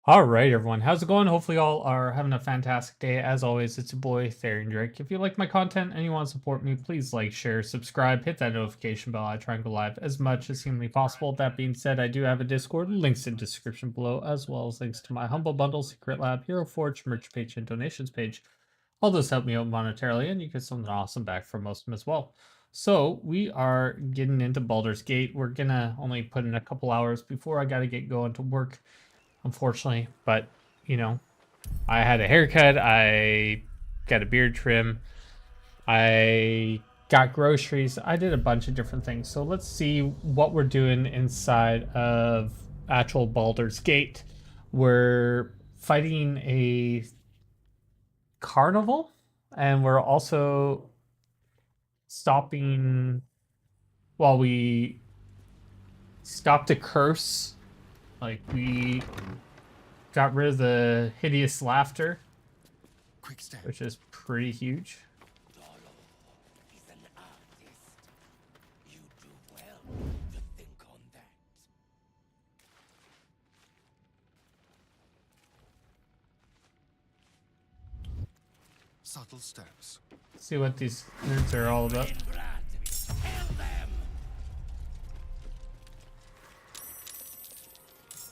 All right, everyone. How's it going? Hopefully, all are having a fantastic day. As always, it's your boy, Therian Drake. If you like my content and you want to support me, please like, share, subscribe, hit that notification bell. I try and go live as much as humanly possible. That being said, I do have a Discord. Links in the description below, as well as links to my Humble Bundle, Secret Lab, Hero Forge, merch page, and donations page. All those help me out monetarily, and you get something awesome back from most of them as well. So, we are getting into Baldur's Gate. We're gonna only put in a couple hours before I gotta get going to work, unfortunately, but you know, I had a haircut, I got a beard trim, I got groceries, I did a bunch of different things. So let's see what we're doing inside of actual Baldur's Gate. We're fighting a carnival, and we're also stopping while we stopped a curse. Like, we got rid of the hideous laughter, which is pretty huge. He's an artist. You do well to think on that. Subtle steps. See what these nerds are all about.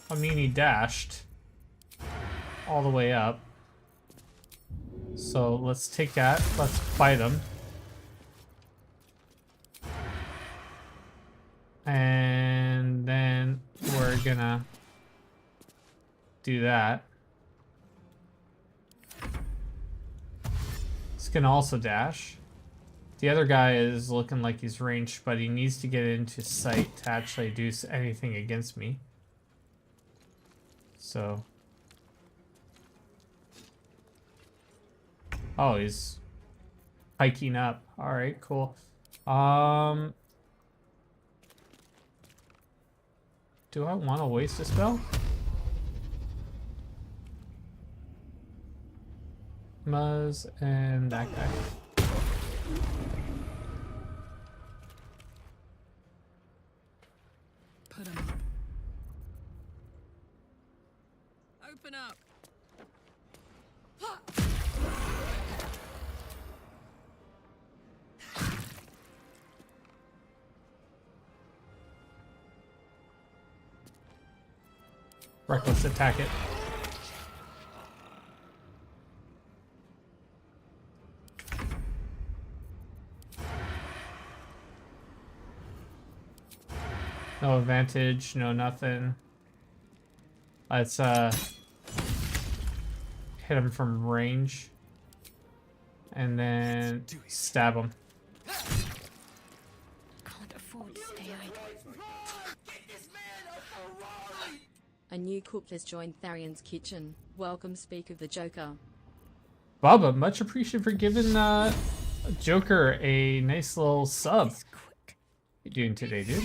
I mean, he dashed all the way up. So let's take that. Let's fight him. And then we're gonna do that. This can also dash. The other guy is looking like he's ranged, but he needs to get into sight to actually do anything against me. So, oh, he's hiking up. All right, cool. Do I want to waste a spell? Muzz and that guy. Put 'em up. Open up. Reckless attack it. No advantage, no nothing. Let's hit him from range. And then stab him. Can't afford to stay idle. A new cook has joined Tharian's kitchen. Welcome, speak of the Joker. Bubba, much appreciated for giving Joker a nice little sub. How you doing today, dude?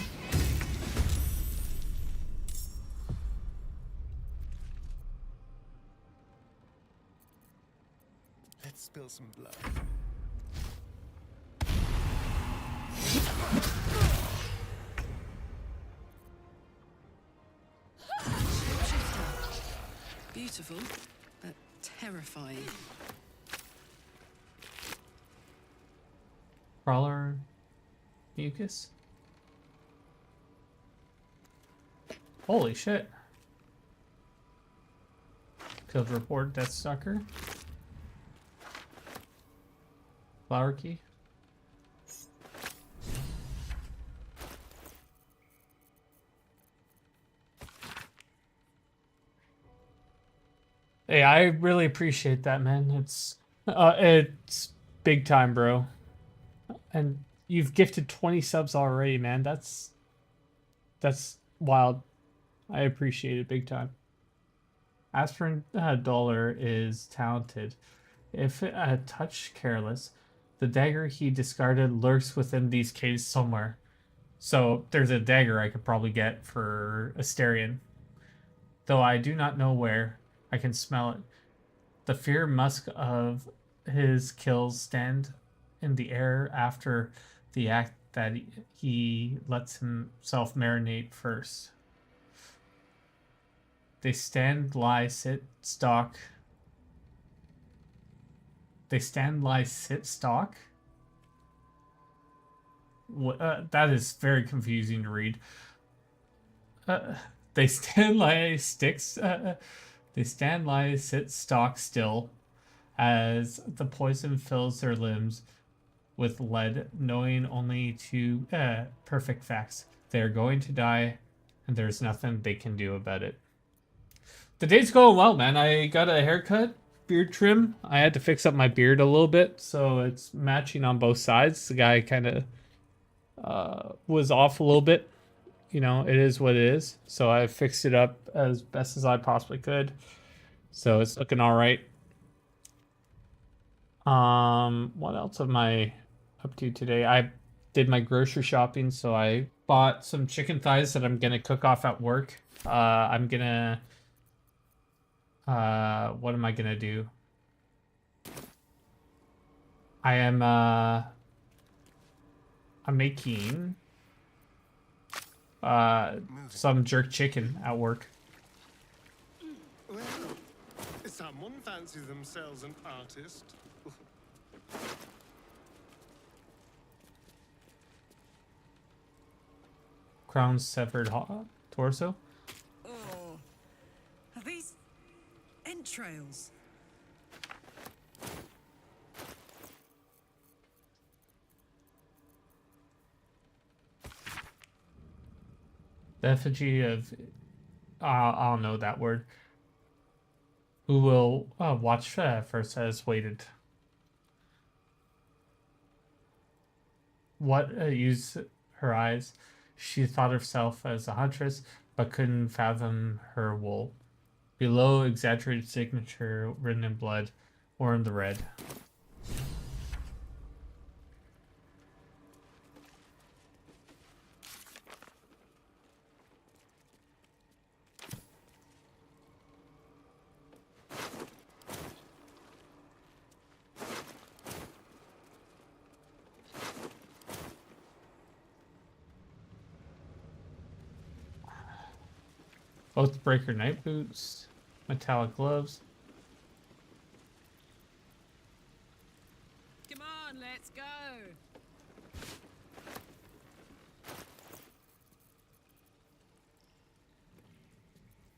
Let's spill some blood. Beautiful, but terrifying. Crawler mucus. Holy shit. Killed report Deathstalker. Flower key. Hey, I really appreciate that, man. It's big time, bro. And you've gifted 20 subs already, man. That's wild. I appreciate it big time. Aspirin Dollar is talented. If a touch careless, the dagger he discarded lurks within these caves somewhere. So there's a dagger I could probably get for Asterion. Though I do not know where. I can smell it. The fear musk of his kills stand in the air after the act that he lets himself marinate first. They stand, lie, sit, stalk. They stand, lie, sit, stalk. That is very confusing to read. They stand, lie, sticks. They stand, lie, sit, stalk still, as the poison fills their limbs with lead, knowing only two perfect facts. They are going to die, and there's nothing they can do about it. The day's going well, man. I got a haircut, beard trim. I had to fix up my beard a little bit, so it's matching on both sides. The guy kind of was off a little bit. You know, it is what it is. So I fixed it up as best as I possibly could. So it's looking all right. What else am I up to today? I did my grocery shopping, so I bought some chicken thighs that I'm gonna cook off at work. I'm gonna what am I gonna do? I'm making some jerk chicken at work. Well, someone fancies themselves an artist. Crown severed torso. Oh, are these entrails? The effigy of I don't know that word. Who will watch first has waited. What used her eyes? She thought herself as a huntress, but couldn't fathom her wool. Below, exaggerated signature written in blood, or in the red. Oathbreaker night boots, metallic gloves. Come on, let's go.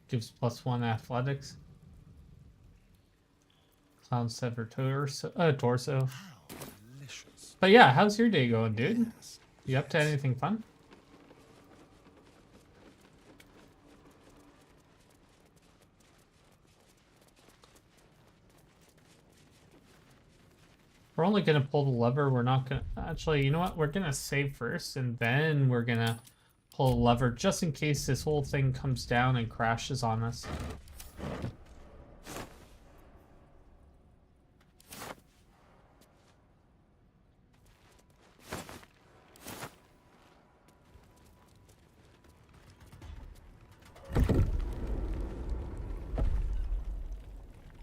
Gives +1 athletics. Clown sever torso. How delicious. But yeah, how's your day going, dude? Yes. You up to anything fun? We're only gonna pull the lever. We're not gonna actually. You know what? We're gonna save first, and then we're gonna pull the lever just in case this whole thing comes down and crashes on us.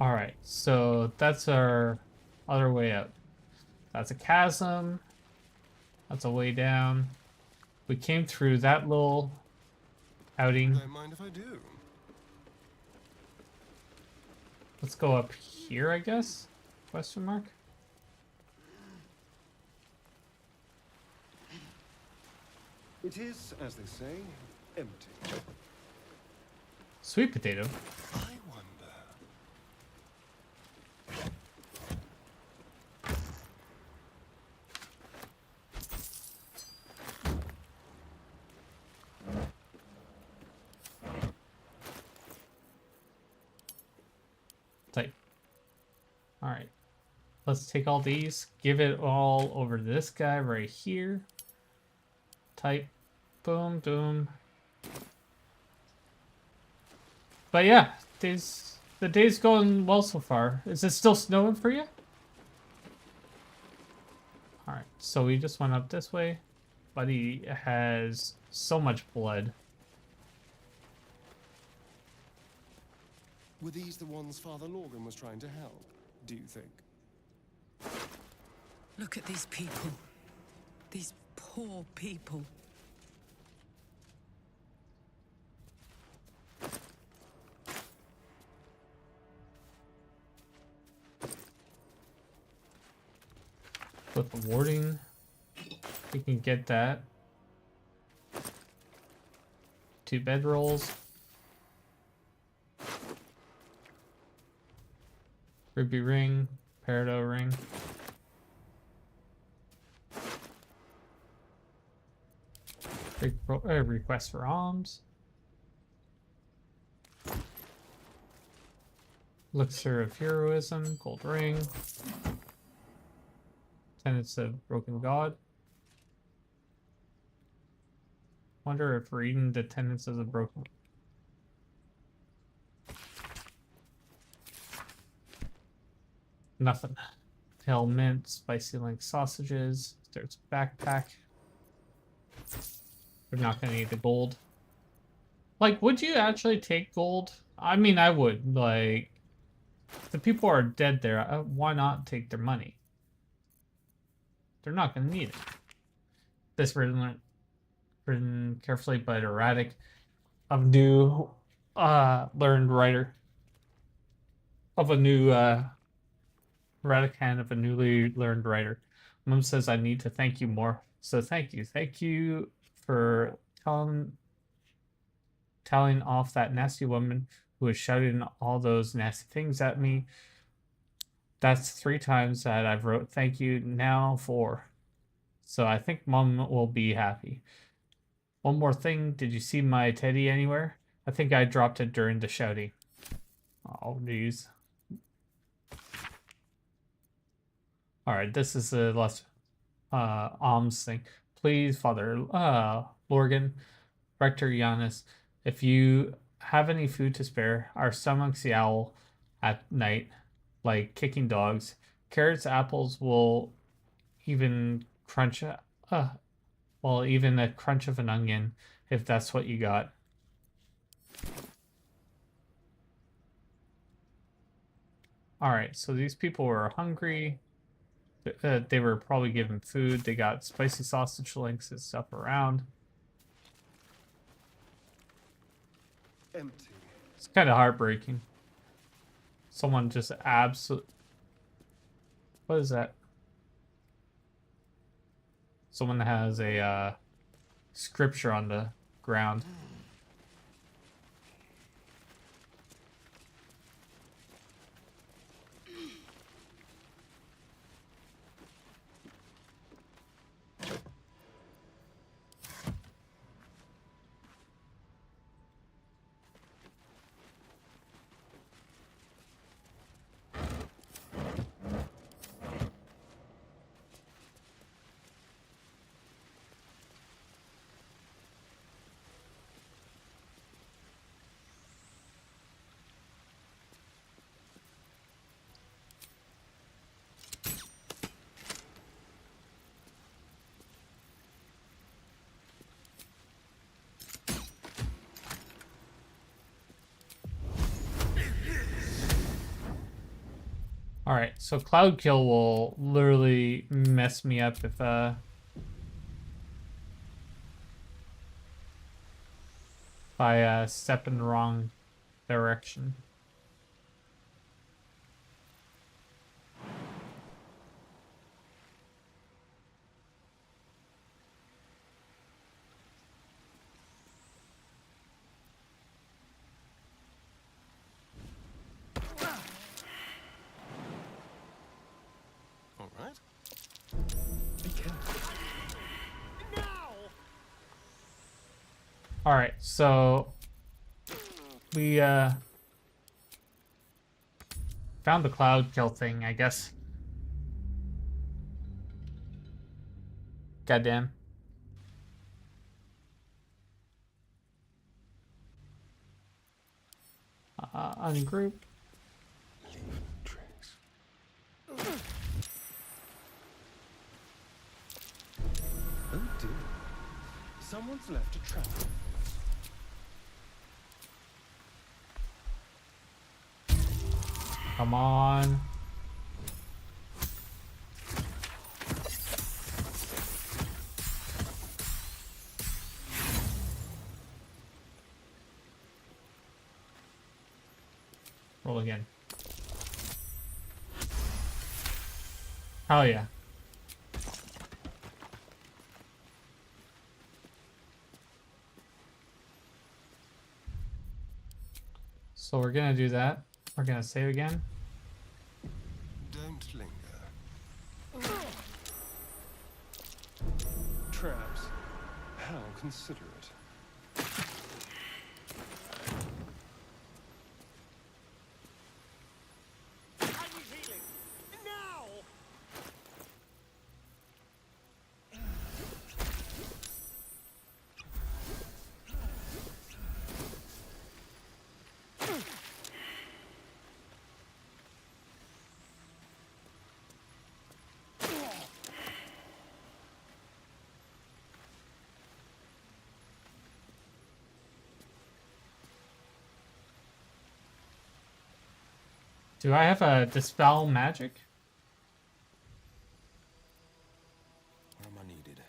All right, so that's our other way out. That's a chasm. That's a way down. We came through that little outing. Don't mind if I do. Let's go up here, I guess? Question mark? It is, as they say, empty. Sweet potato. I wonder. Type. Alright. Let's take all these. Give it all over to this guy right here. Type. Boom, boom. But yeah, the day's going well so far. Is it still snowing for you? Alright, so we just went up this way. Buddy has so much blood. Were these the ones Father Lorgan was trying to help, do you think? Look at these people. These poor people. With the warding, we can get that. 2 bedrolls. Ruby ring, peridot ring. Request for alms. Elixir of heroism, gold ring. Tenets of broken god. Wonder if reading the tenets of the broken. Nothing. Tail mint, spicy link sausages. There's a backpack. We're not gonna need the gold. Like, would you actually take gold? I mean, I would. Like, the people are dead there. Why not take their money? They're not gonna need it. This written carefully but erratic of new learned writer. Of a new erratic hand of a newly learned writer. Mom says I need to thank you more. So thank you. Thank you for telling off that nasty woman who was shouting all those nasty things at me. That's 3 times that I've wrote thank you, now 4. So I think Mom will be happy. One more thing, did you see my teddy anywhere? I think I dropped it during the shouting. Oh, jeez. Alright, this is the last alms thing. Please, Father Lorgan, Rector Giannis, if you have any food to spare, our stomachs yowl at night like kicking dogs. Carrots, apples will even crunch, well, even a crunch of an onion, if that's what you got. Alright, so these people were hungry. They were probably given food. They got spicy sausage links and stuff around. Empty. It's kind of heartbreaking. Someone just absolutely... What is that? Someone has a scripture on the ground. Alright, so Cloud Kill will literally mess me up if I step in the wrong direction. All right. Be careful. Alright, so we found the Cloud Kill thing, I guess. Goddamn. Ungroup. Leave no trace. Oh dear. Someone's left a trap. Come on. Roll again. Hell yeah. So we're gonna do that. We're gonna save again. Don't linger. Traps. How considerate. I need healing. Now! Do I have a dispel magic? Armor needed.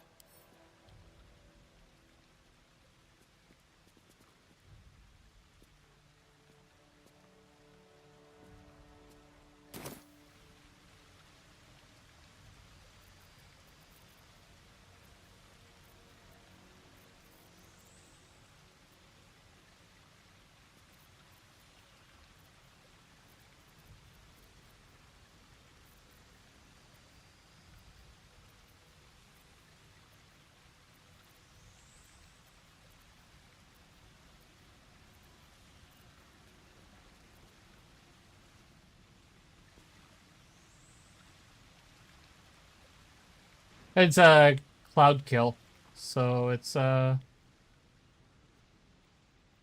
It's a cloud kill, so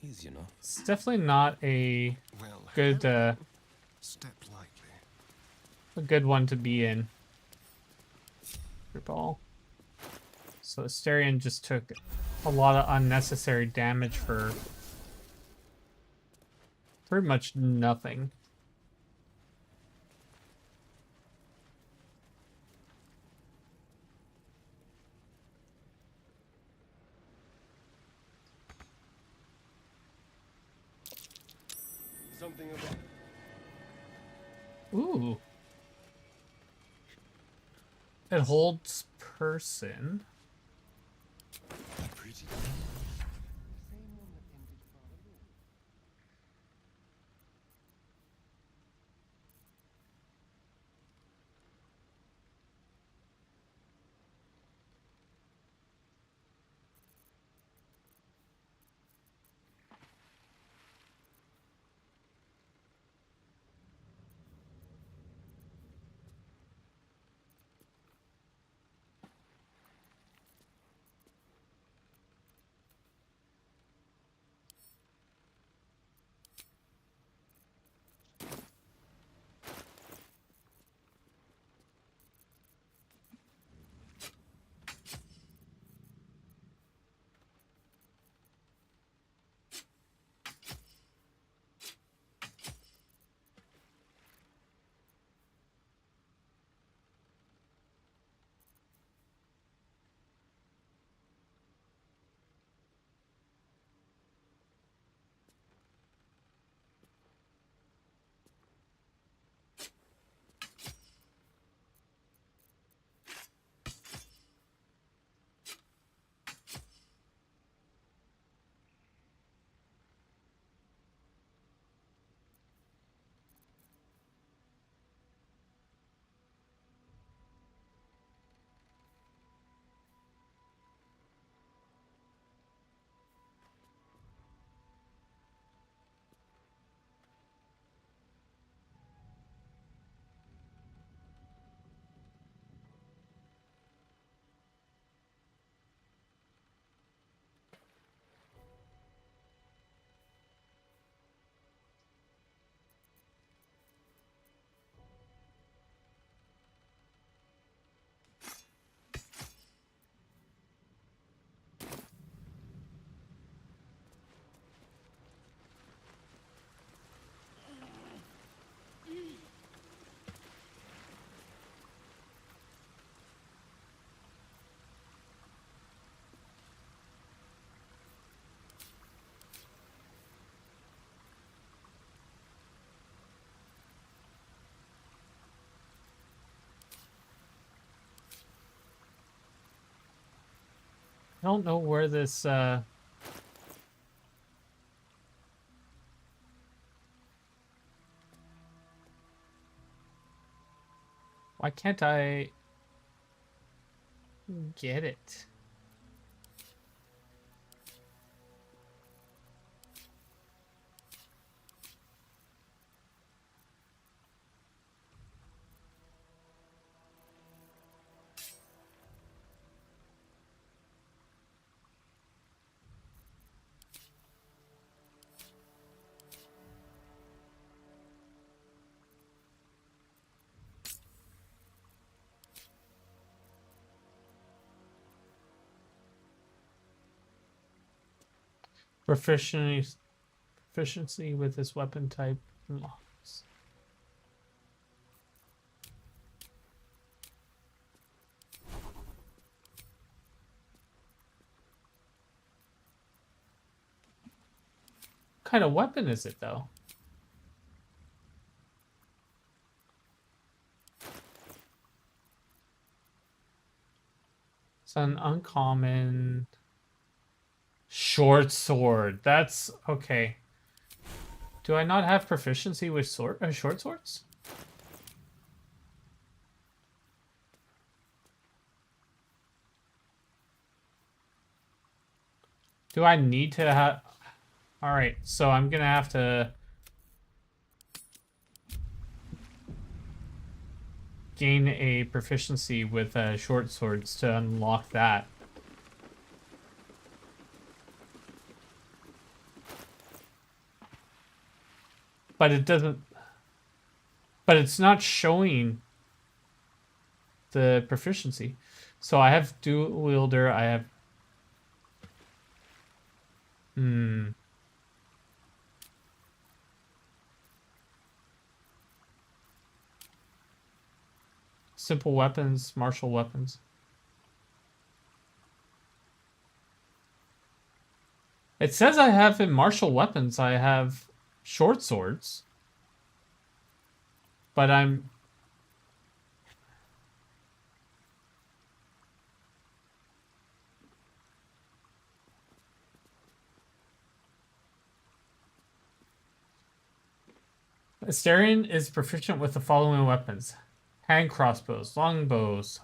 Easy enough. it's definitely not a Well, good step lightly. a good one to be in. Group all. So Asterion just took a lot of unnecessary damage for pretty much nothing. Something about Ooh. It holds person. a pretty. I don't know where this Why can't I get it? Proficiency with this weapon type unlocks. What kind of weapon is it though? It's an uncommon short sword. That's okay. Do I not have proficiency with short swords? Do I need to have... Alright, so I'm gonna have to gain a proficiency with short swords to unlock that. But it doesn't... But it's not showing the proficiency. So I have dual wielder, I have... Simple weapons, martial weapons. It says I have in martial weapons, I have short swords. But I'm... Astarion is proficient with the following weapons. Hand crossbows, long bows,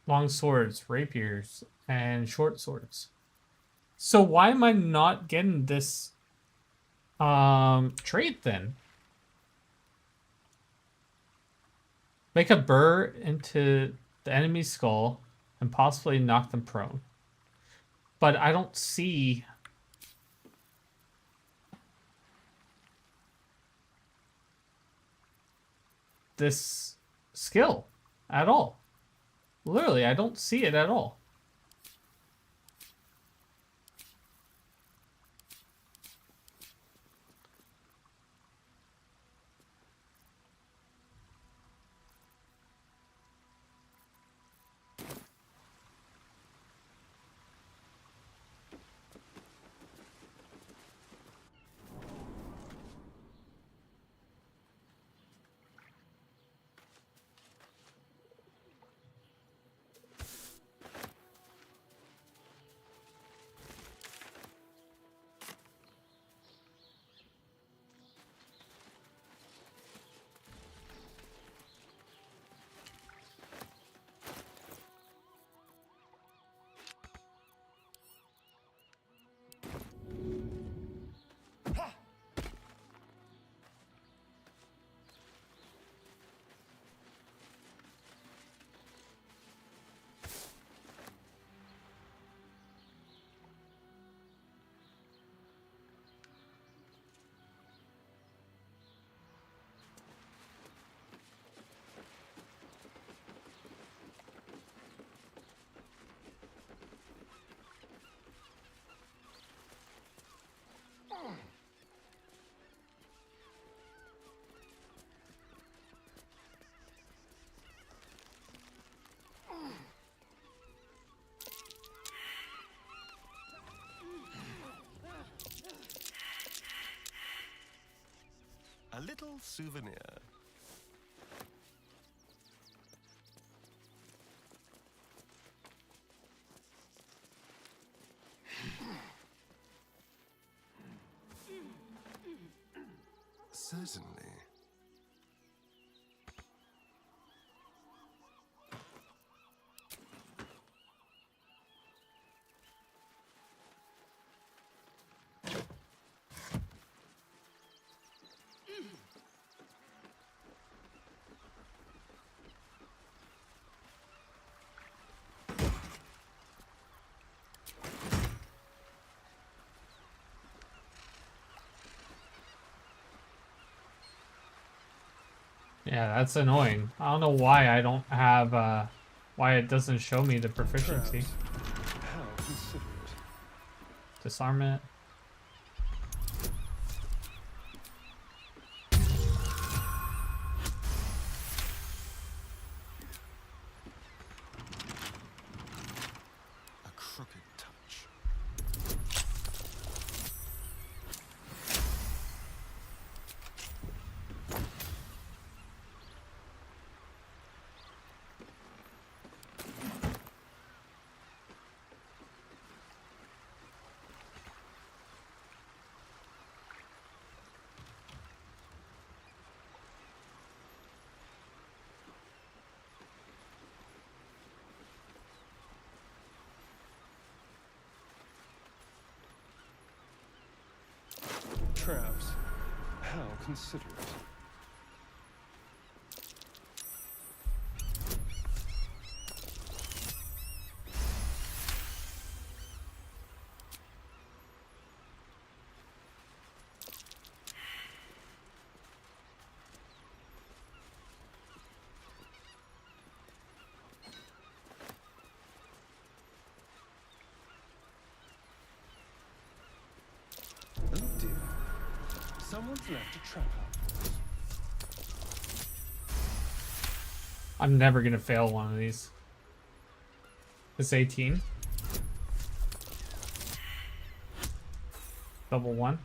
long swords, rapiers, and short swords. So why am I not getting this trait then? Make a burr into the enemy's skull and possibly knock them prone. But I don't see this skill at all. Literally, I don't see it at all. A little souvenir. Certainly. Yeah, that's annoying. I don't know why I don't have, why it doesn't show me the proficiency. Traps. How considerate. Disarm it. A crooked touch. Traps. How considerate. Oh dear. Someone's left a trap outpost. I'm never gonna fail one of these. It's 18. Double one.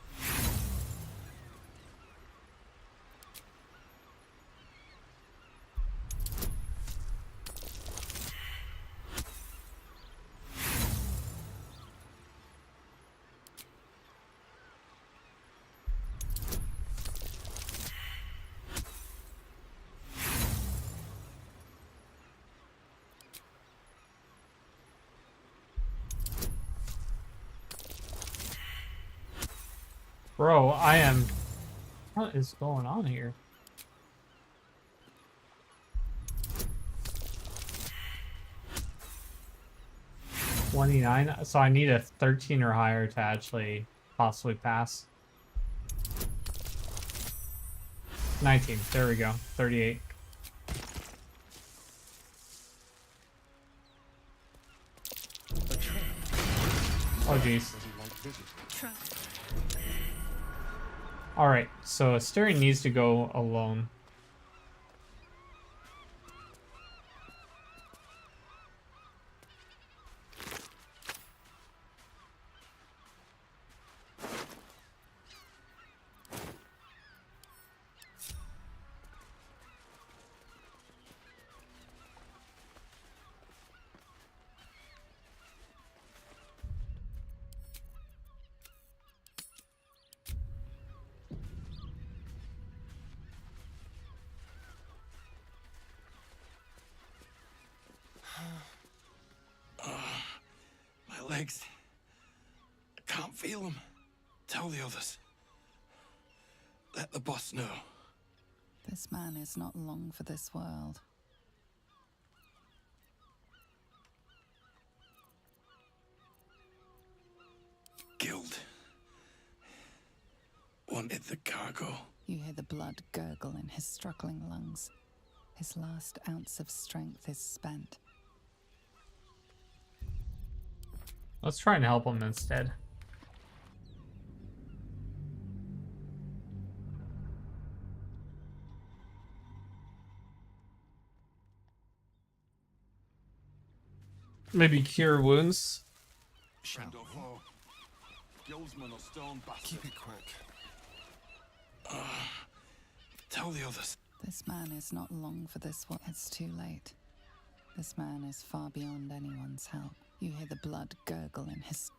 Bro, I am... What is going on here? $29, so I need a 13 or higher to actually possibly pass. 19, there we go, 38. A trap. Oh jeez. Doesn't like visitors. Trap. Alright, so Astarion needs to go alone. My legs. I can't feel them. Tell the others. Let the boss know. This man is not long for this world. Guild. Wanted the cargo. You hear the blood gurgle in his struggling lungs. His last ounce of strength is spent. Let's try and help him instead. Maybe cure wounds. Shadow. Guildsmen are stone bastards. Keep it quick. Tell the others. This man is not long for this world. It's too late. This man is far beyond anyone's help. You hear the blood gurgle in his...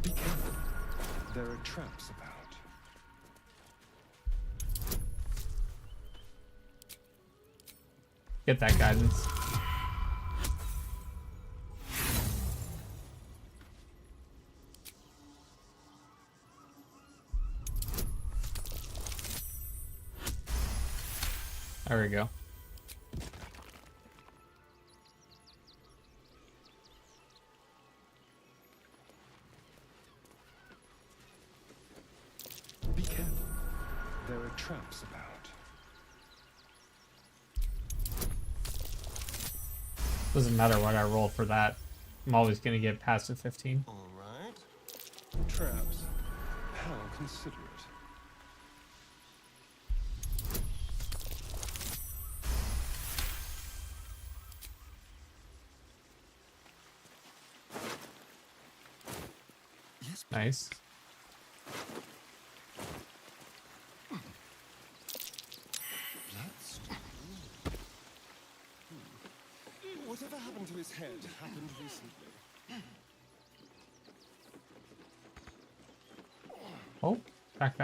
Be careful. There are traps about. Get that guidance. There we go. Be careful. There are traps about. Doesn't matter what I roll for that. I'm always gonna get past a 15. All right. Traps. How considerate. Yes, Nice. Whatever happened to his head happened recently. Oh, back.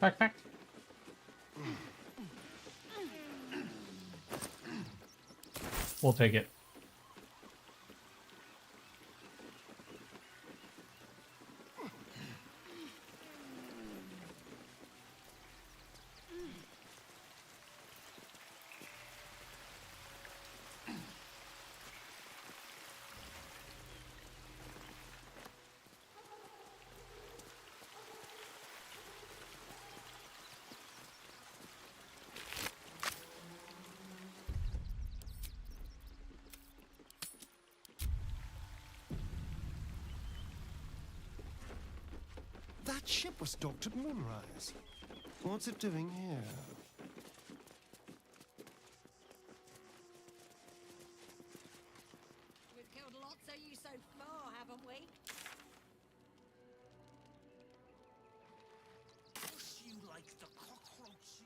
Back. We'll take it. That ship was docked at Moonrise. What's it doing here? We've killed lots of you so far, haven't we? push you like the cockroach.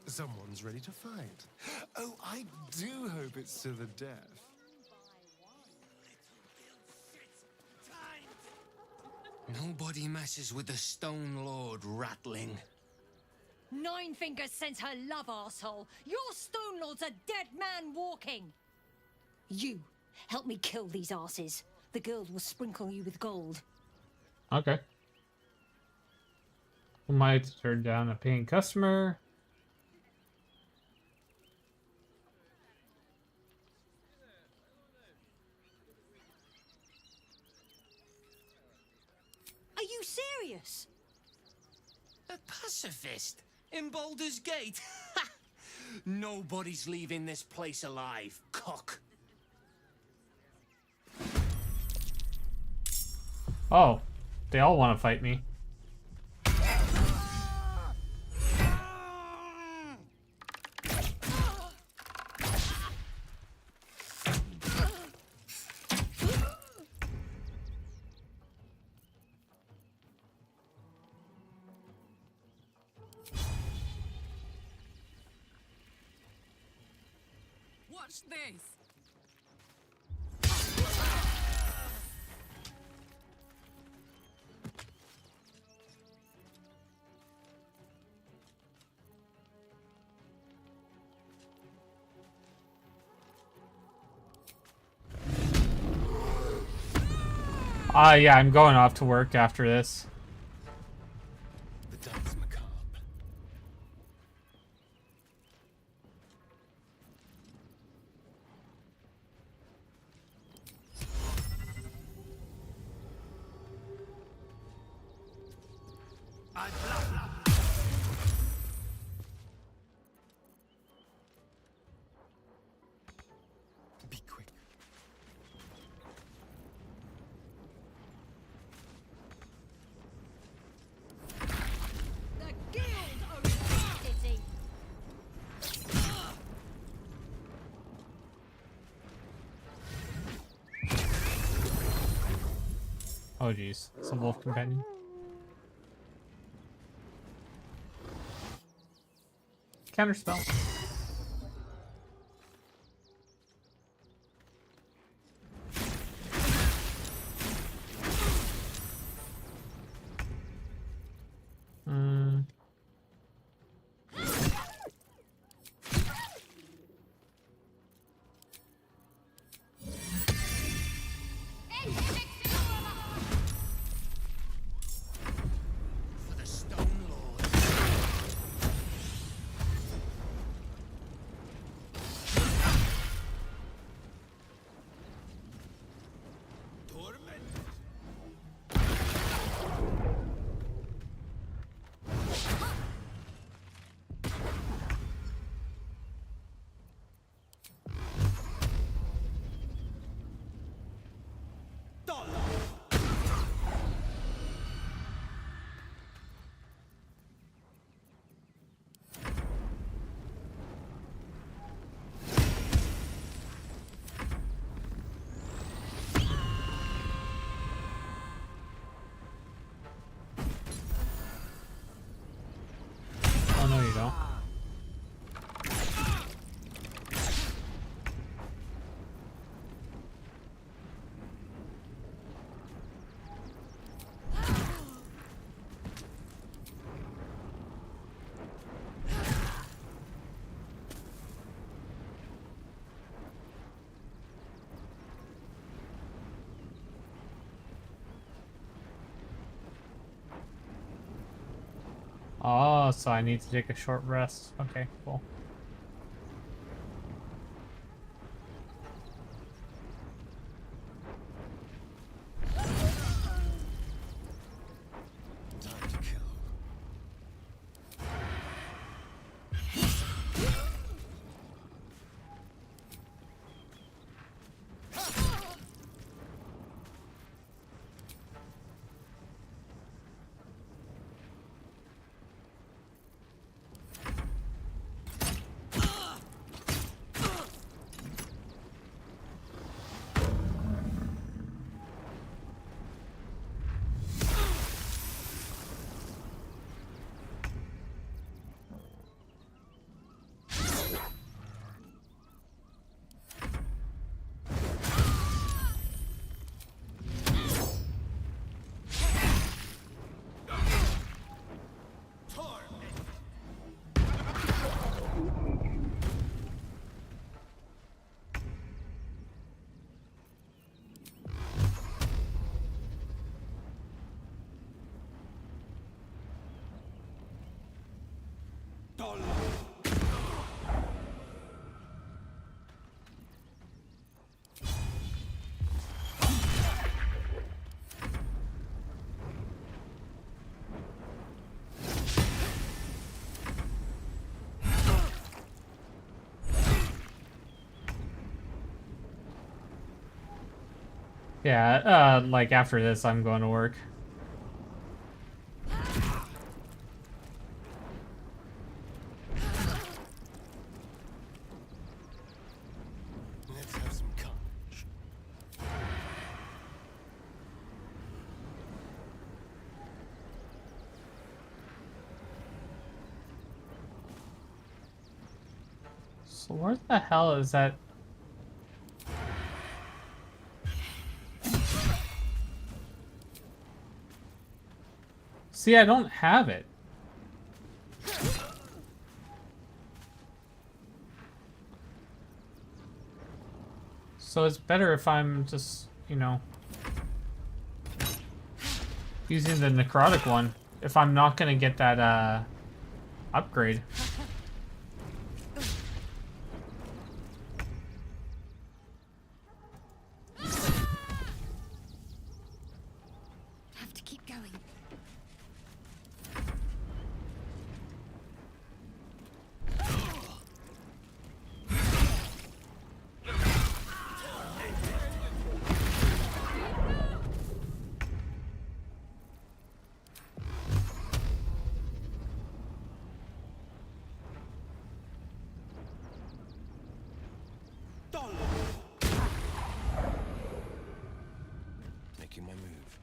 Someone's ready to fight. Oh, I do hope it's to the death. Nobody messes with the Stone Lord, Ratling. Nine Fingers sends her love, arsehole. Your Stone Lord's a dead man walking. You, help me kill these asses. The guild will sprinkle you with gold. Okay. We might turn down a paying customer. Are you serious? A pacifist? In Baldur's Gate? Nobody's leaving this place alive, cock. Oh, they all want to fight me. Watch this. Yeah, I'm going off to work after this. The dance macabre. Be quick. The guild owns the city. Oh jeez, it's a wolf companion. Counterspell. Oh, so I need to take a short rest. Okay, cool. Time to kill. Yeah, like after this, I'm going to work. Let's have some carnage. So where the hell is that? See, I don't have it. So it's better if I'm just, you know, using the necrotic one if I'm not gonna get that upgrade. Have to keep going. Making my move.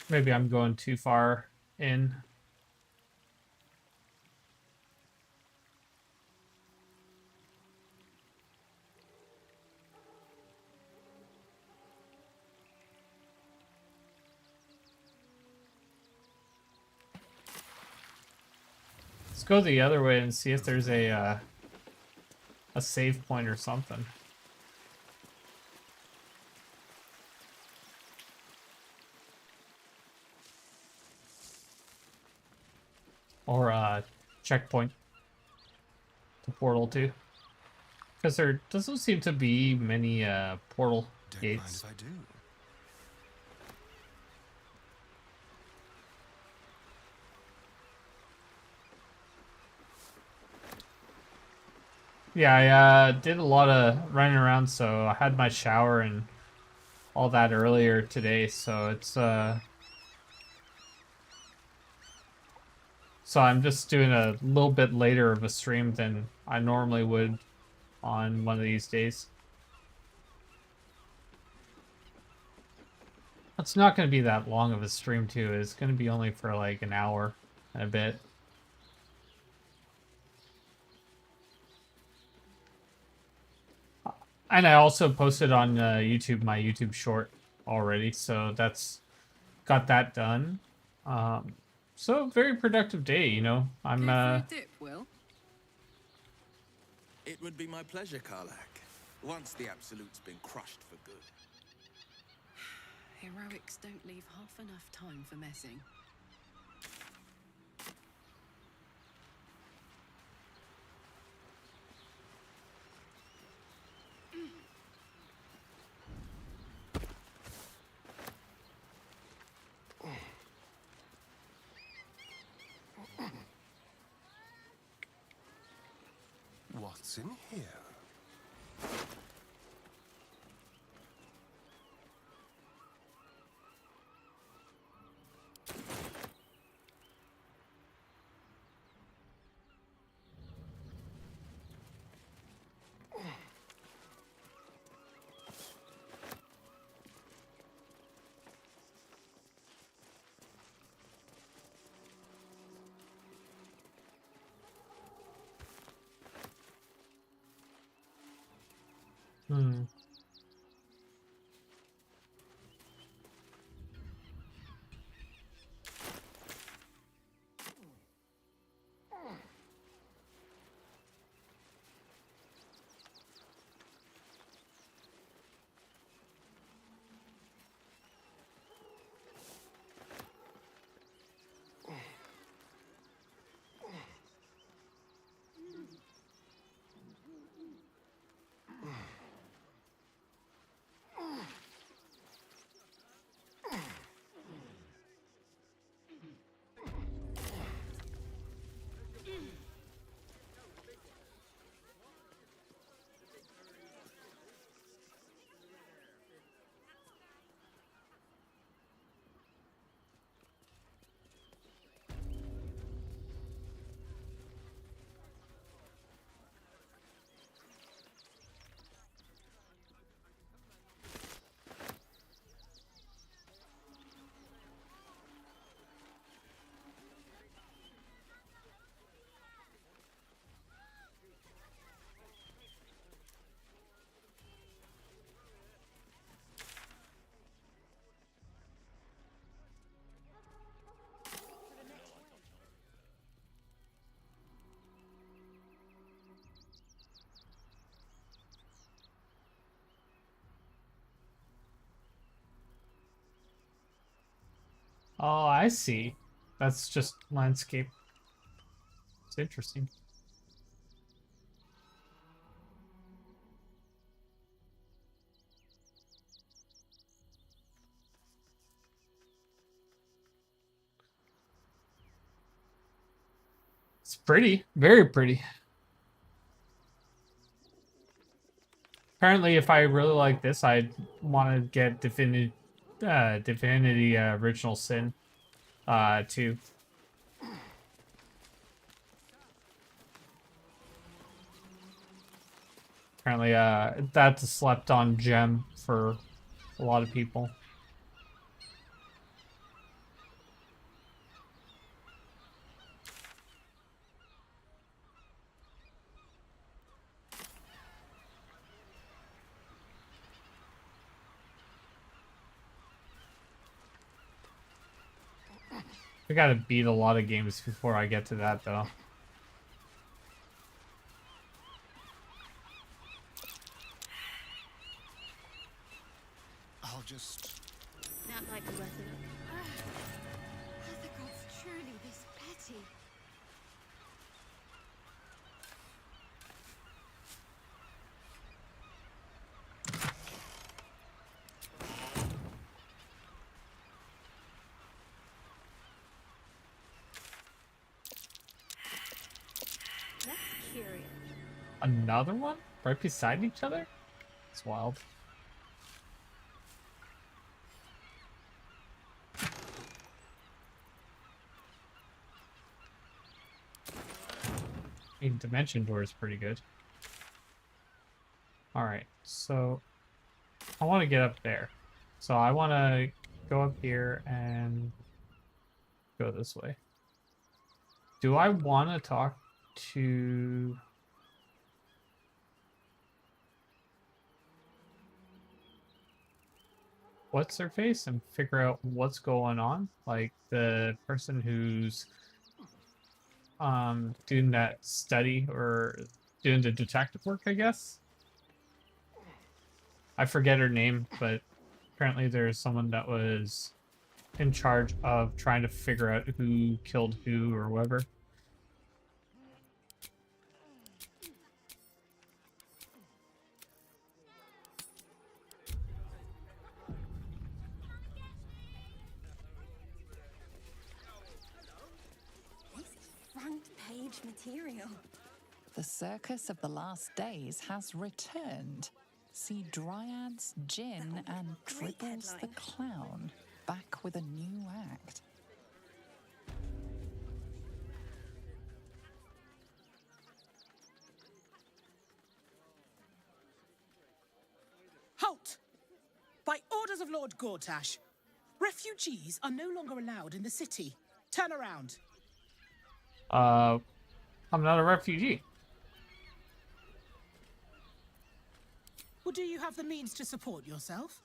Maybe I'm going too far in. Let's go the other way and see if there's a save point or something. Or a checkpoint to portal to. Because there doesn't seem to be many portal Don't mind gates. if I do. Yeah, I did a lot of running around, so I had my shower and all that earlier today, so it's so I'm just doing a little bit later of a stream than I normally would on one of these days. It's not going to be that long of a stream too. It's going to be only for like an hour in a bit. And I also posted on YouTube my YouTube short already, so that's got that done. So very productive day, you know. I'm Go for a dip, Will. It would be my pleasure, Karlak. Once the Absolute's been crushed for good. Heroics don't leave half enough time for messing. What's in here? Hmm. Oh, I see. That's just landscape. It's interesting. It's pretty, very pretty. Apparently, if I really like this, I'd want to get Divinity Original Sin, too. Apparently, that's a slept-on gem for a lot of people. I gotta beat a lot of games before I get to that, though. I'll just... Not like the rest of it. Are the gods truly this petty? That's curious. Another one? Right beside each other? It's wild. I mean, Dimension Door is pretty good. Alright, so I want to get up there. So I want to go up here and go this way. Do I want to talk to... what's their face and figure out what's going on? Like the person who's doing that study or doing the detective work, I guess. I forget her name, but apparently there's someone that was in charge of trying to figure out who killed who or whatever. Front page material. The circus of the last days has returned. See Dryads, Gin, and great Dribbles the headline. Clown back with a new act. Halt! By orders of Lord Gortash, refugees are no longer allowed in the city. Turn around. I'm not a refugee. Or do you have the means to support yourself?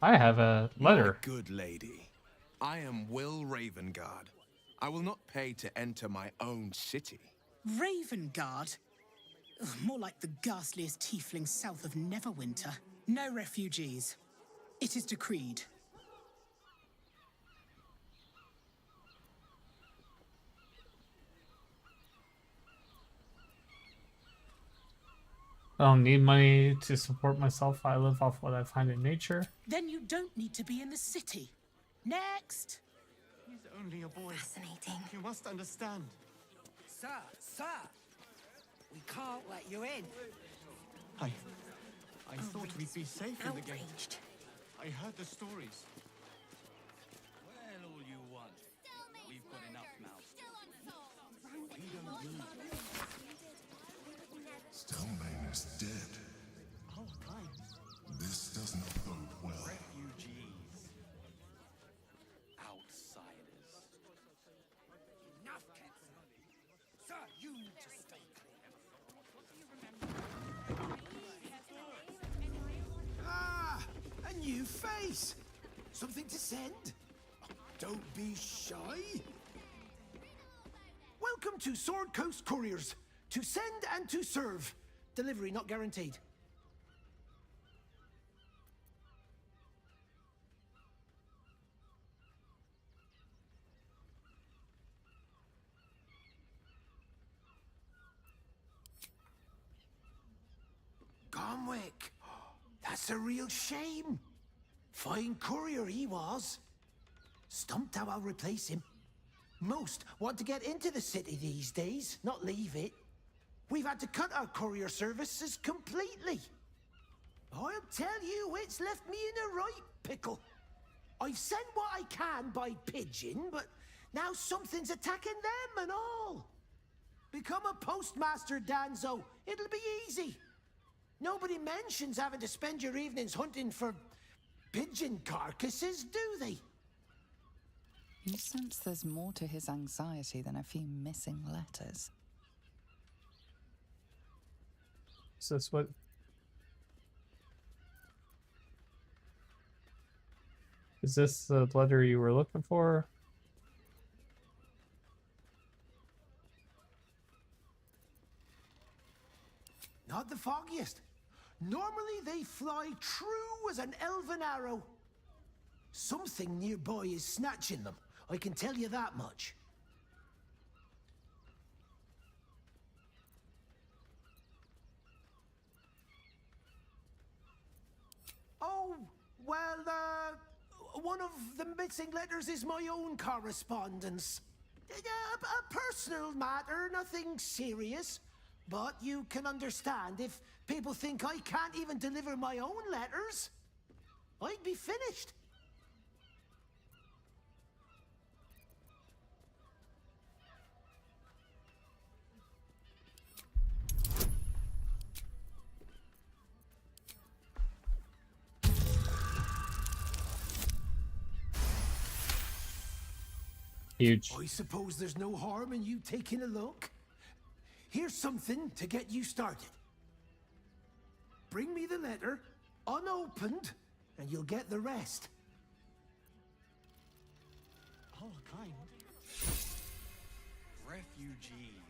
I have a letter. My good lady, I am Will Ravengard. I will not pay to enter my own city. Ravengard? Ugh, more like the ghastliest tiefling south of Neverwinter. No refugees. It is decreed. I don't need money to support myself. I live off what I find in nature. Then you don't need to be in the city. Next! He's only a boy. Fascinating. You must understand. Sir! We can't let you in. I thought we'd be safe in the gate. Outraged. I heard the stories. Well, all you want. We've got enough mouths. We don't need Stelmane is dead. Oh, I. This does not bode well. refugees. Outsiders. Enough, kids. Sir, you need to stay clear. Ah, a new face. Something to send? Oh, don't be shy. Welcome to Sword Coast Couriers. To send and to serve. Delivery not guaranteed. Gomwick. That's a real shame. Fine courier he was. Stumped how I'll replace him. Most want to get into the city these days, not leave it. We've had to cut our courier services completely. I'll tell you, it's left me in a right pickle. I've sent what I can by pigeon, but now something's attacking them and all. Become a postmaster, Danzo. It'll be easy. Nobody mentions having to spend your evenings hunting for pigeon carcasses, do they? You sense there's more to his anxiety than a few missing letters. Is this what... Is this the letter you were looking for? Not the foggiest. Normally they fly true as an elven arrow. Something nearby is snatching them. I can tell you that much. Oh, well, one of the missing letters is my own correspondence. A personal matter, nothing serious. But you can understand if people think I can't even deliver my own letters, I'd be finished. Huge. I suppose there's no harm in you taking a look. Here's something to get you started. Bring me the letter, unopened, and you'll get the rest. All kind. Refugees.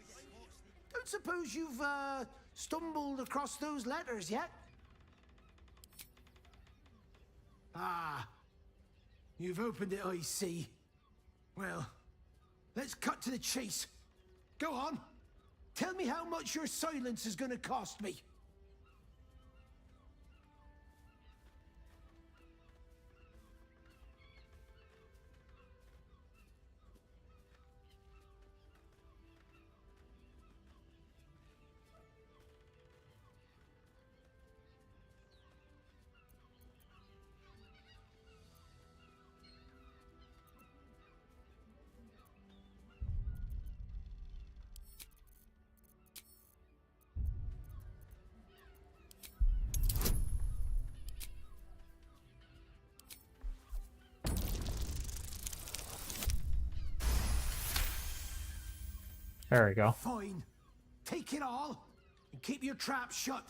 Don't suppose you've, stumbled across those letters yet? Ah, you've opened it, I see. Well, let's cut to the chase. Go on. Tell me how much your silence is gonna cost me. There we go. Fine. Take it all and keep your trap shut.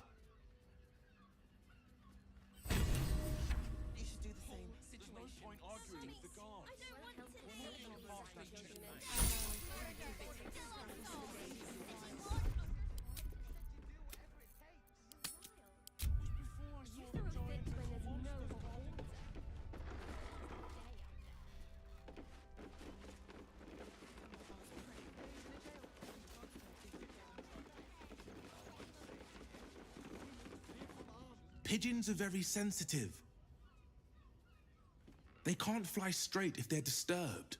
You should do the same. There's no point arguing with the guards. Pigeons are very sensitive. They can't fly straight if they're disturbed.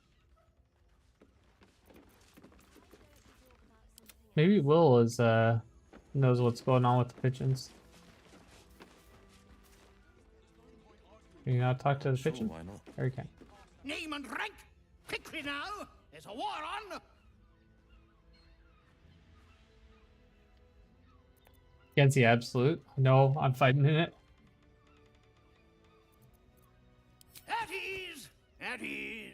Maybe Will is knows what's going on with the pigeons. Can you not talk to the pigeon? Why not? There you can. Name and rank! Quickly now! There's a war on! Against the Absolute. No, I'm fighting in it. At ease! At ease!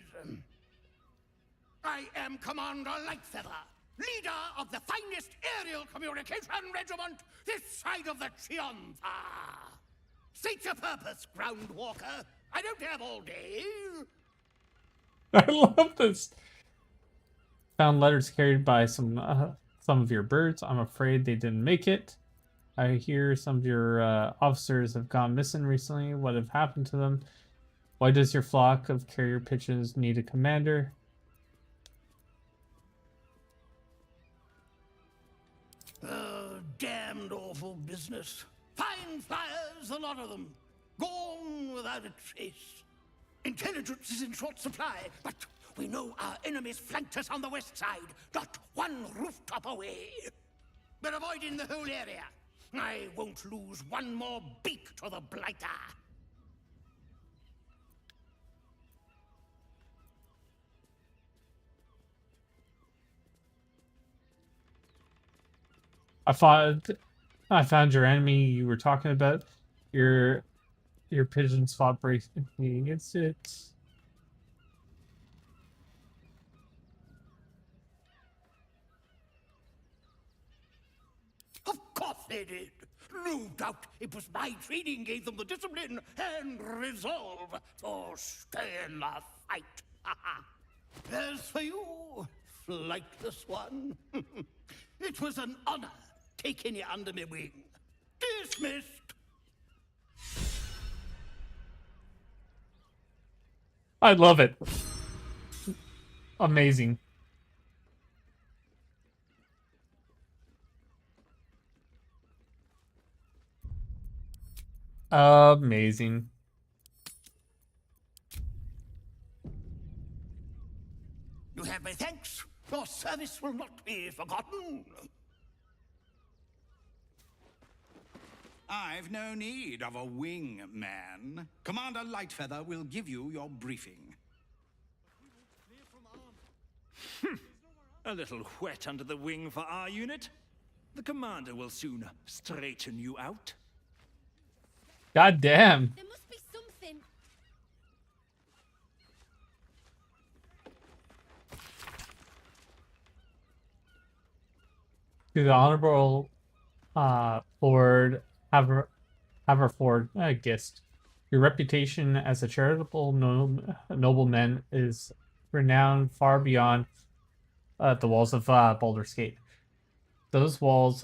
I am Commander Lightfeather, leader of the finest aerial communication regiment this side of the Chianza. State your purpose, Groundwalker. I don't have all day. I love this. Found letters carried by some of your birds. I'm afraid they didn't make it. I hear some of your officers have gone missing recently. What have happened to them? Why does your flock of carrier pigeons need a commander? Damned awful business. Fine flyers, a lot of them. Gone without a trace. Intelligence is in short supply, but we know our enemies flanked us on the west side, not one rooftop away. We're avoiding the whole area. I won't lose one more beak to the blighter. I found your enemy you were talking about. Your pigeons fought bravely against it. Of course they did. No doubt it was my training gave them the discipline and resolve to stay in the fight. As for you, flightless one, it was an honor taking you under my wing. Dismissed. I love it. Amazing. Amazing. You have my thanks. Your service will not be forgotten. I've no need of a wing man. Commander Lightfeather will give you your briefing. A little wet under the wing for our unit. The commander will soon straighten you out. God damn. There must be something. To the Honorable Lord Haverford Gist, your reputation as a charitable nobleman is renowned far beyond the walls of Baldur's Gate. Those walls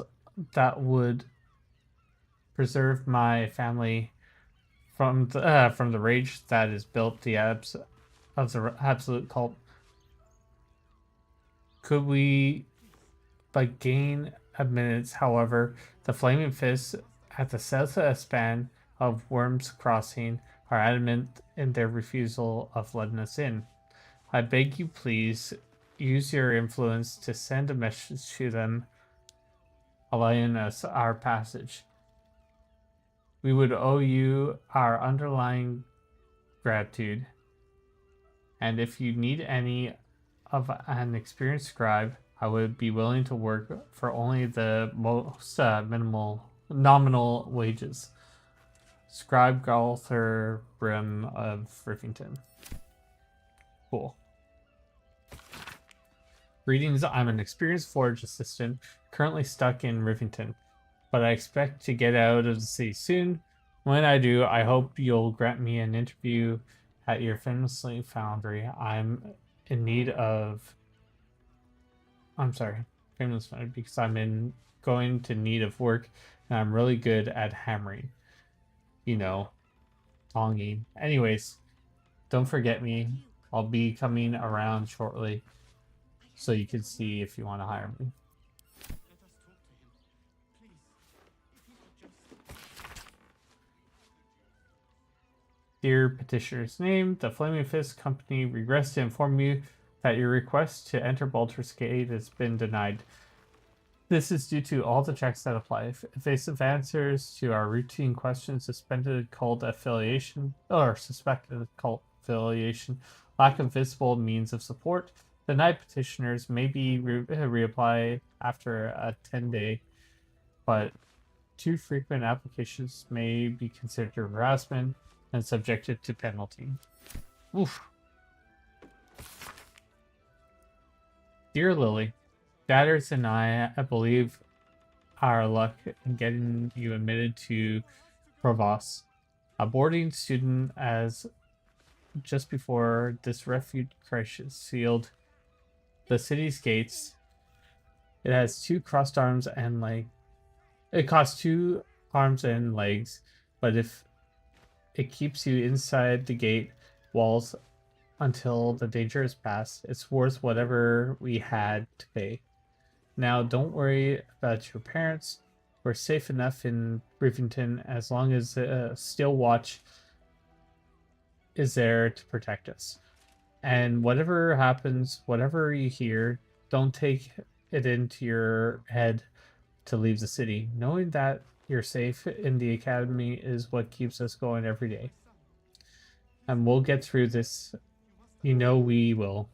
that would preserve my family from the rage that is built the of the absolute cult. Could we but gain admittance, however, the flaming fists at the south span of Worm's Crossing are adamant in their refusal of letting us in. I beg you please use your influence to send a message to them allowing us our passage. We would owe you our underlying gratitude, and if you need any of an experienced scribe, I would be willing to work for only the most nominal wages. Scribe Galther Brim of Riffington. Cool. Greetings, I'm an experienced forge assistant currently stuck in Rivington, but I expect to get out of the city soon. When I do, I hope you'll grant me an interview at your famously foundry. Famous foundry because I'm going to need of work and I'm really good at hammering. You know, tonging. Anyways, don't forget me. I'll be coming around shortly so you can see if you want to hire me. Dear petitioner's name, the Flaming Fist Company regrets to inform you that your request to enter Baldur's Gate has been denied. This is due to all the checks that apply. Evasive answers to our routine questions, suspected cult affiliation, lack of visible means of support. Denied petitioners may be reapply after a 10-day, but too frequent applications may be considered harassment and subjected to penalty. Oof. Dear Lily, Dadders and I believe our luck in getting you admitted to Provos, a boarding student, as just before this refuge crisis sealed the city's gates. It has two crossed arms and it costs 2 arms and legs, but if it keeps you inside the gate walls until the danger is past, it's worth whatever we had to pay. Now, don't worry about your parents. We're safe enough in Rivington as long as Steel Watch is there to protect us. And whatever happens, whatever you hear, don't take it into your head to leave the city. Knowing that you're safe in the academy is what keeps us going every day. And we'll get through this. You know we will.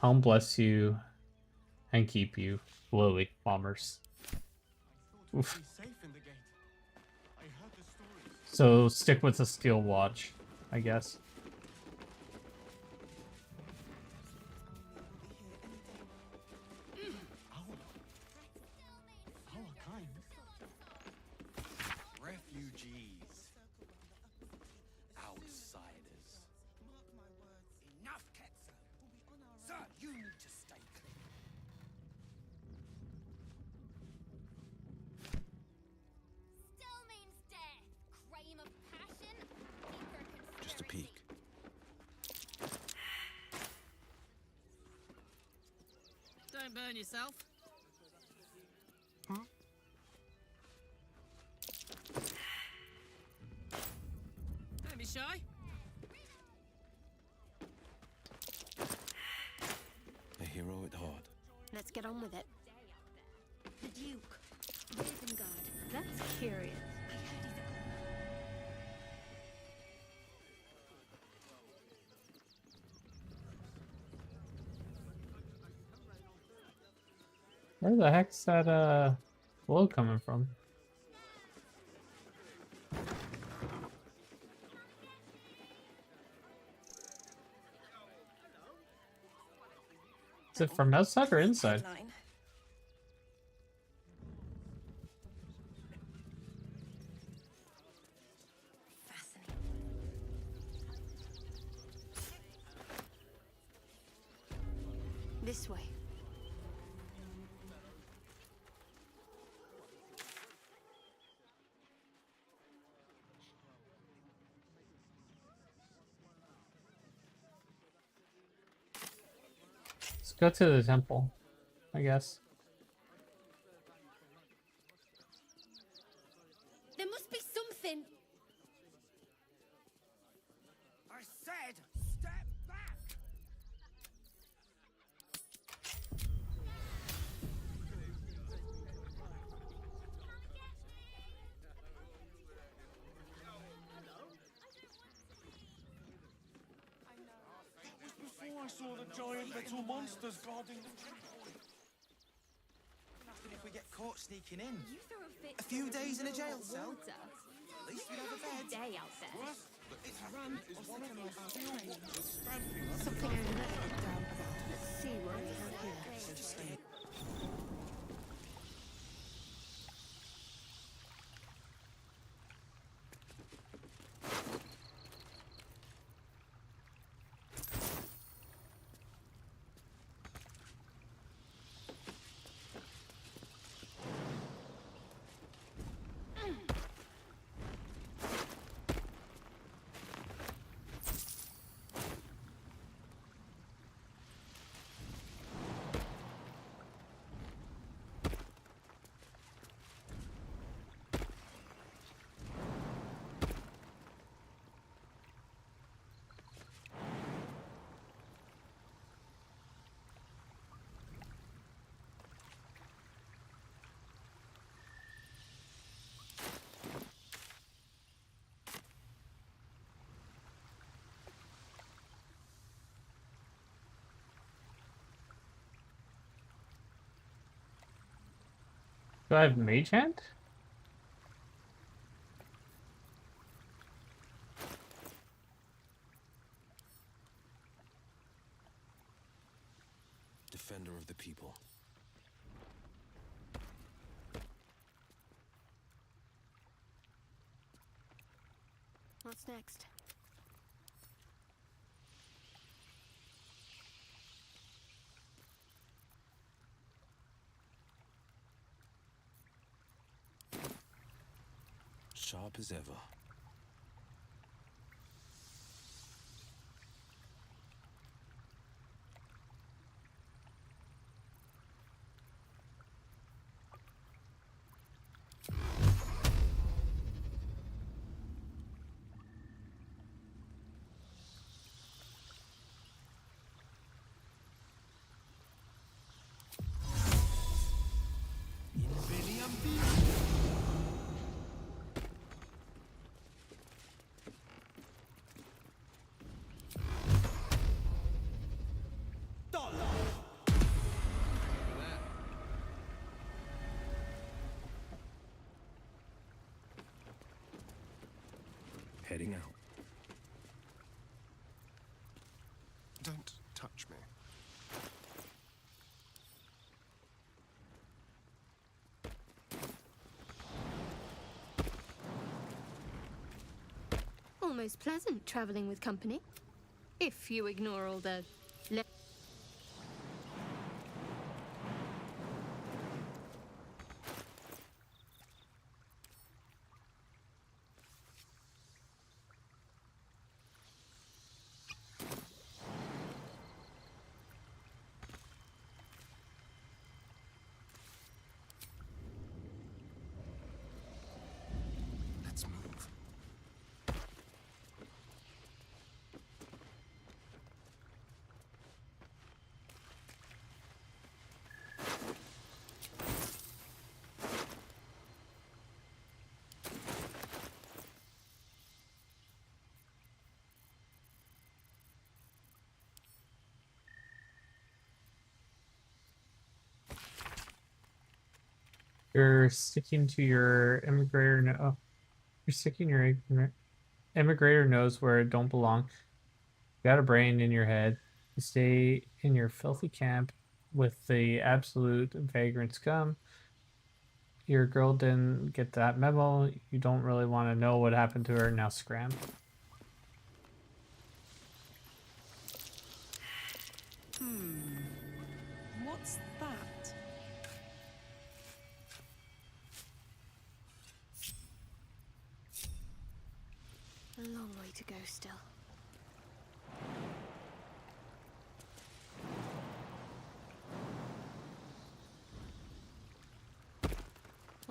Helm bless you and keep you. Lily Bombers. Oof. So stick with the Steel Watch, I guess. Refugees. Outsiders. Enough, Ketzer. Sir, you need to stay clear. Still means death. Crime of passion. Just a peek. Don't burn yourself. Don't be shy. A hero at heart. Let's get on with it. The Duke. Ravengard. That's curious. Where the heck's that glow coming from? Is it from outside or inside? This way. Let's go to the temple, I guess. There must be something. I said, step back! That was before I saw the giant metal monsters guarding the temple. Nothing if we get caught sneaking in. You throw a fit. A few days in a jail cell. Water. At least we have a bed. Day out there. What? It's run Is one of those steel waters stamping us? Something over there. Let's see what we have here. Do I have mage hand? Defender of the people. What's next? Sharp as ever. Heading out. Don't touch me. Almost pleasant traveling with company. If you ignore all the... Let's move. You're sticking to your immigrator. No, you're sticking your immigrator knows where it don't belong. You got a brain in your head. You stay in your filthy camp with the absolute vagrant scum. Your girl didn't get that memo. You don't really want to know what happened to her. Now scram. A long way to go still.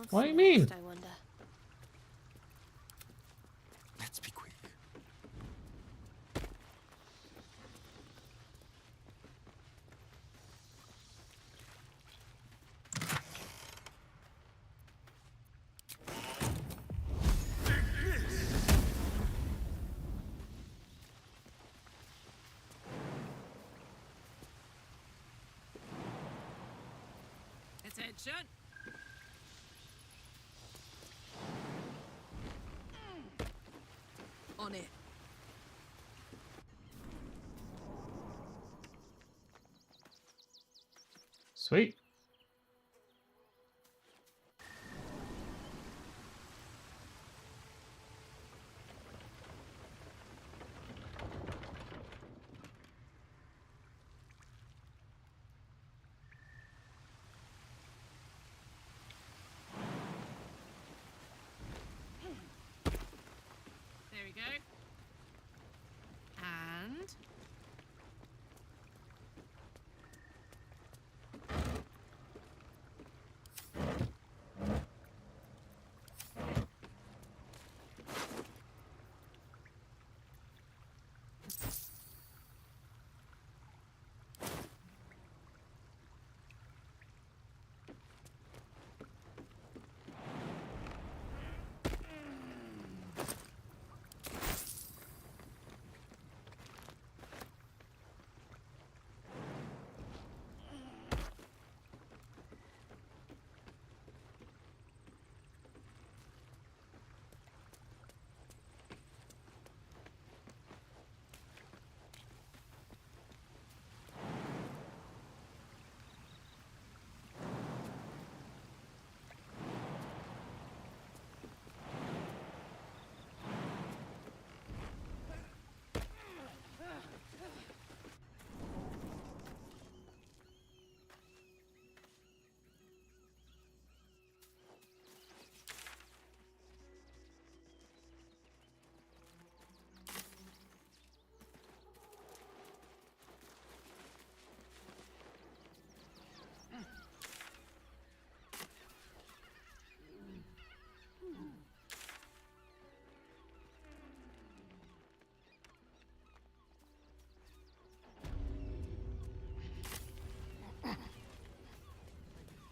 What do you mean? Next, I wonder. Let's be quick. Attention! On it. Sweet. There we go. And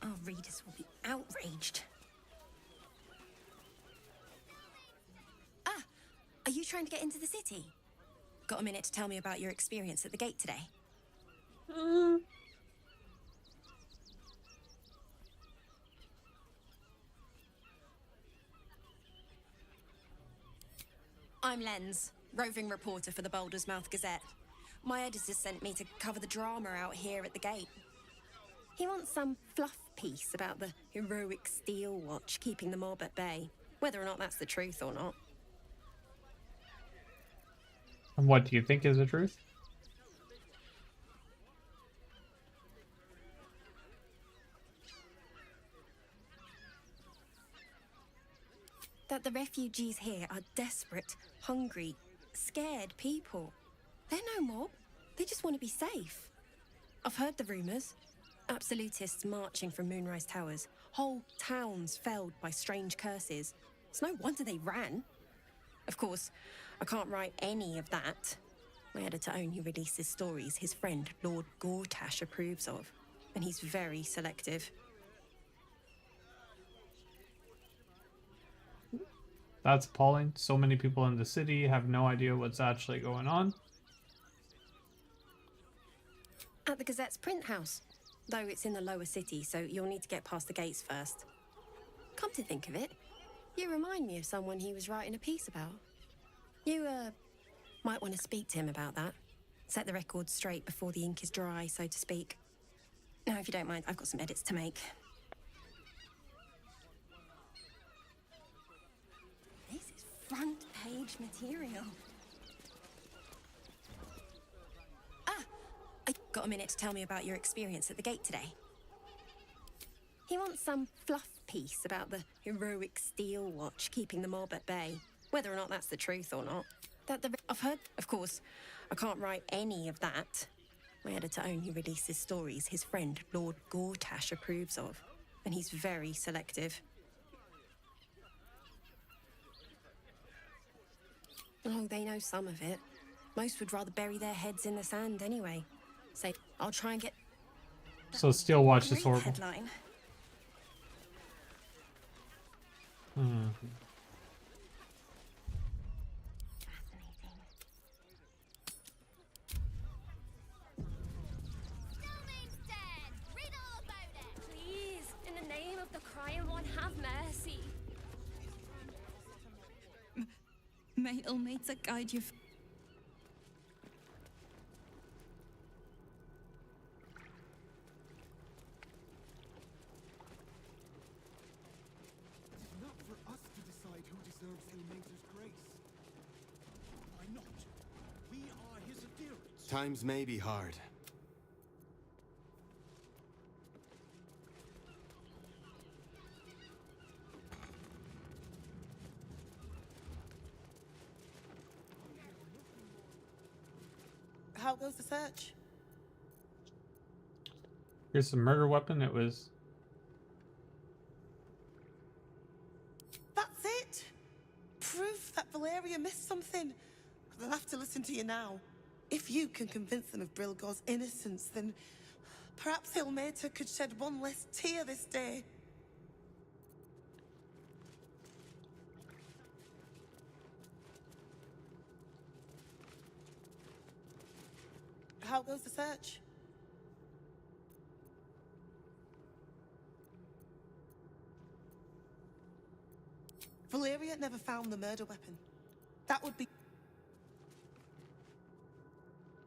our readers will be outraged. Ah! Are you trying to get into the city? Got a minute to tell me about your experience at the gate today? I'm Lens, roving reporter for the Baldurs Gazette. My editor sent me to cover the drama out here at the gate. He wants some fluff piece about the heroic steel watch keeping the mob at bay, whether or not that's the truth or not. And what do you think is the truth? That the refugees here are desperate, hungry, scared people. They're no mob. They just want to be safe. I've heard the rumours. Absolutists marching from Moonrise Towers. Whole towns felled by strange curses. It's no wonder they ran. Of course, I can't write any of that. My editor only releases stories his friend Lord Gortash approves of. And he's very selective. That's appalling. So many people in the city have no idea what's actually going on. At the Gazette's print house. Though it's in the lower city, so you'll need to get past the gates first. Come to think of it, you remind me of someone he was writing a piece about. You, might want to speak to him about that. Set the record straight before the ink is dry, so to speak. Now, if you don't mind, I've got some edits to make. This is front page material. Got a minute to tell me about your experience at the gate today? He wants some fluff piece about the heroic steel watch keeping the mob at bay, Whether or not that's the truth or not. I've heard, of course, I can't write any of that. My editor only releases stories his friend, Lord Gortash, approves of. And he's very selective. Oh, they know some of it. Most would rather bury their heads in the sand anyway. Say, I'll try and get... So still watch this Great horrible. headline. Please, in the name of the crying one, have mercy. May Ilmater guide you. Not for us to decide who deserves Ilmater's grace. Why not? We are his adherents. Times may be hard. How goes the search? Here's the murder weapon. It was. That's it! Proof that Valeria missed something. They'll have to listen to you now. If you can convince them of Brilgor's innocence, then perhaps Ilmater could shed one less tear this day. How goes the search? Valeria never found the murder weapon. That would be...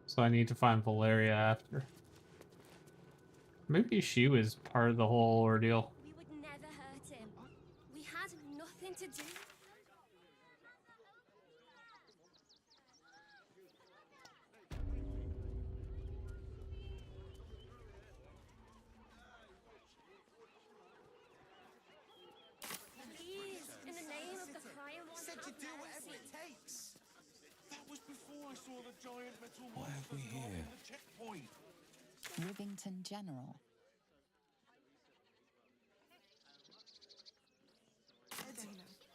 So I need to find Valeria after. Maybe she was part of the whole ordeal. We would never hurt him. We had nothing to do. Please, in the name of the crying one, Said have you'd do whatever mercy. it takes. That was before I saw the giant metal What have we monster here? on the checkpoint. Rivington General.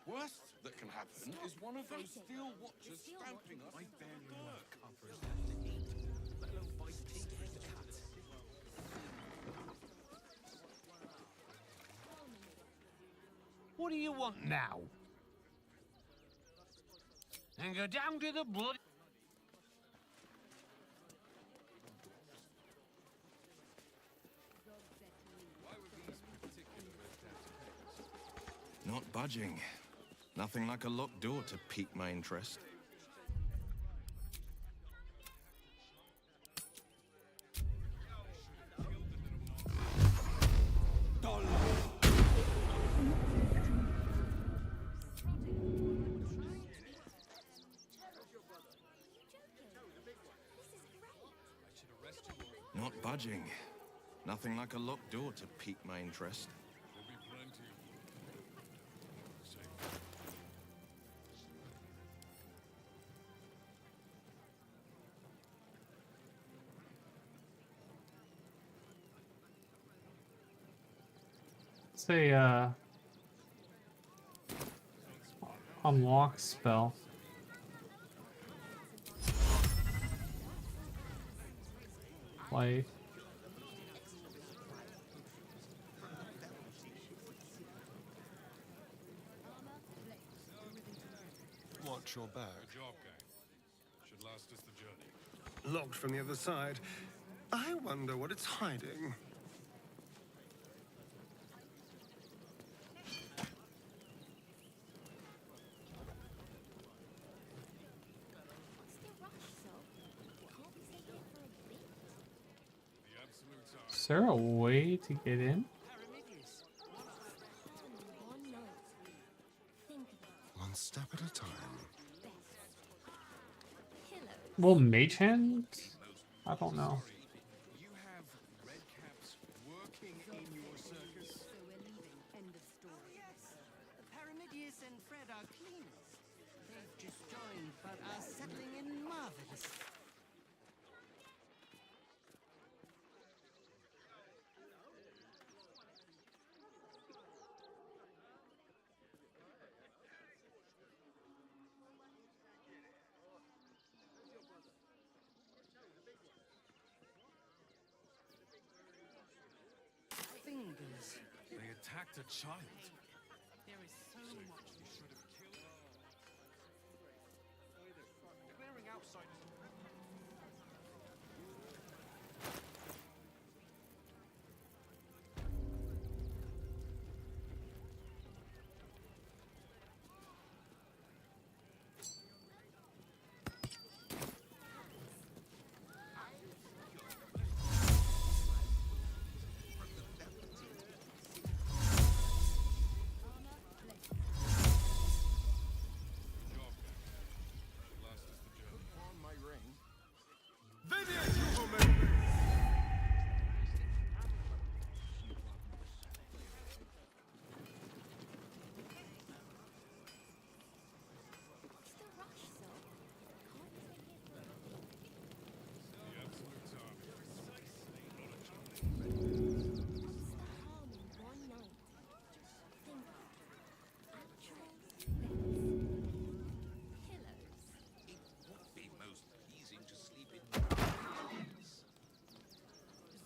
Worst that can happen is one of those steel watchers stamping us. I barely enough covers left to eat, let alone fight teachers to cut. What do you want now? And go down to the blood. Not budging. Nothing like a locked door to pique my interest. Not budging. Nothing like a locked door to pique my interest. It's a unlock spell. Like Watch your back. Good job, gang. Should last us the journey. Locked from the other side. I wonder what it's hiding. Is there a way to get in? One step at a time. Well, Mage Hand? I don't know. You have red caps working in your circus. So we're leaving. End of story. Yes, Paramidius and Fred are cleaners. Just joined, but are settling in marvelous. Fingers. They attacked a child. There is so much we should have killed. Clearing outsiders.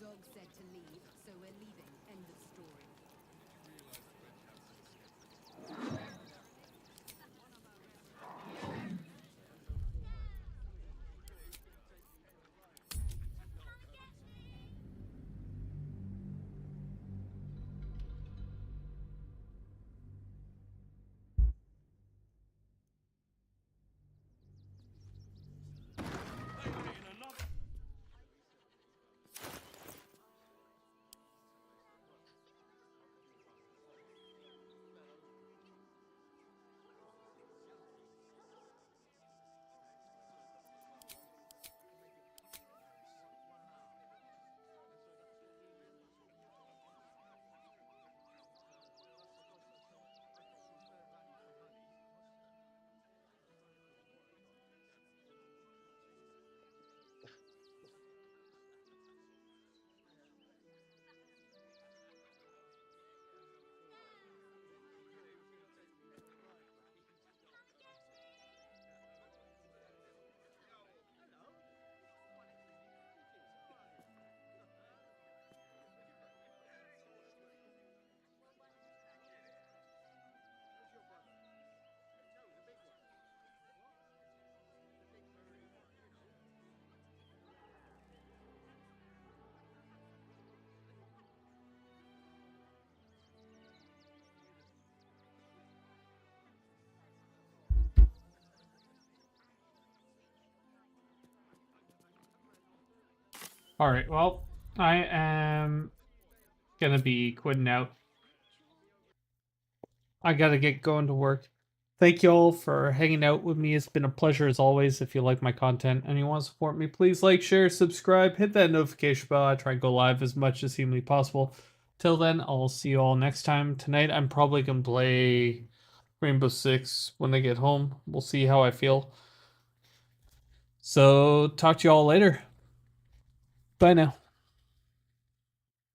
Zog said to leave, so we're leaving. End of story. Alright, well, I am gonna be quitting out. I gotta get going to work. Thank you all for hanging out with me. It's been a pleasure as always. If you like my content and you want to support me, please like, share, subscribe, hit that notification bell. I try and go live as much as humanly possible. Till then, I'll see you all next time. Tonight, I'm probably gonna play Rainbow Six when I get home. We'll see how I feel. So, talk to you all later. Bye now.